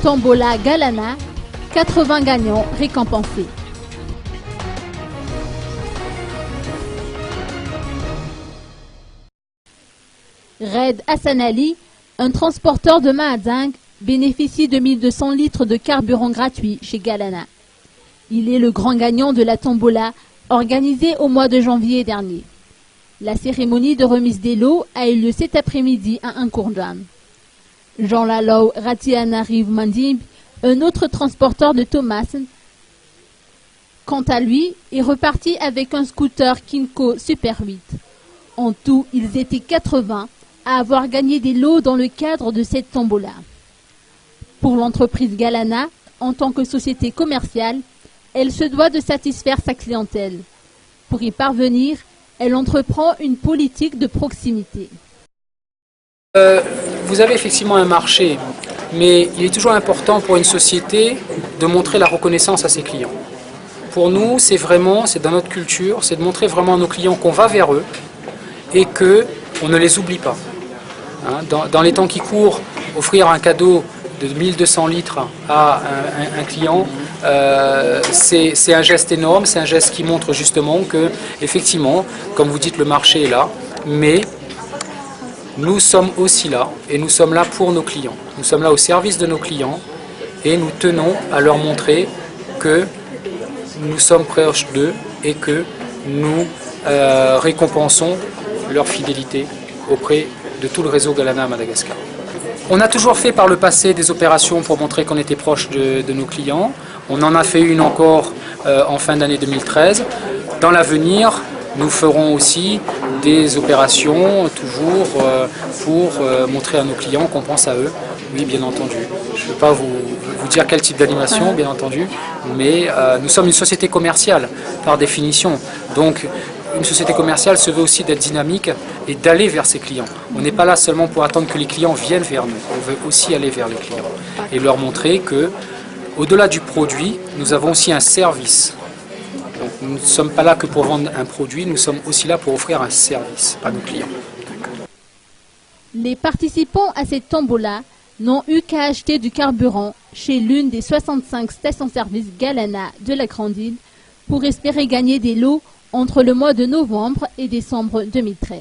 Tombola Galana, 80 gagnants récompensés. Red Hassan Ali, un transporteur de Mahadzingue, bénéficie de 1200 litres de carburant gratuit chez Galana. Il est le grand gagnant de la tombola organisée au mois de janvier dernier. La cérémonie de remise des lots a eu lieu cet après-midi à Nkourdjane. Jean Lalo Ratiana Rive Mandib, un autre transporteur de Thomassen, quant à lui, est reparti avec un scooter Kinko Super 8. En tout, ils étaient 80 à avoir gagné des lots dans le cadre de cette tombola. Pour l'entreprise Galana, en tant que société commerciale, elle se doit de satisfaire sa clientèle. Pour y parvenir, elle entreprend une politique de proximité. Vous avez effectivement un marché, mais il est toujours important pour une société de montrer la reconnaissance à ses clients. Pour nous, c'est dans notre culture, c'est de montrer vraiment à nos clients qu'on va vers eux et qu'on ne les oublie pas. Dans les temps qui courent, offrir un cadeau de 1200 litres à un client, c'est un geste énorme, c'est un geste qui montre justement que, effectivement, comme vous dites, le marché est là, mais nous sommes aussi là, et nous sommes là pour nos clients. Nous sommes là au service de nos clients, et nous tenons à leur montrer que nous sommes proches d'eux et que nous récompensons leur fidélité auprès de tout le réseau Galana à Madagascar. On a toujours fait par le passé des opérations pour montrer qu'on était proche de nos clients. On en a fait une encore en fin d'année 2013. Dans l'avenir, nous ferons aussi des opérations toujours pour montrer à nos clients qu'on pense à eux. Oui, bien entendu. Je ne peux pas vous dire quel type d'animation, bien entendu, mais nous sommes une société commerciale par définition. Donc, une société commerciale se veut aussi d'être dynamique et d'aller vers ses clients. On n'est pas là seulement pour attendre que les clients viennent vers nous. On veut aussi aller vers les clients et leur montrer que, au-delà du produit, nous avons aussi un service. Donc, nous ne sommes pas là que pour vendre un produit, nous sommes aussi là pour offrir un service à nos clients. Les participants à cette tombola n'ont eu qu'à acheter du carburant chez l'une des 65 stations-service Galana de la Grande Île pour espérer gagner des lots entre le mois de novembre et décembre 2013.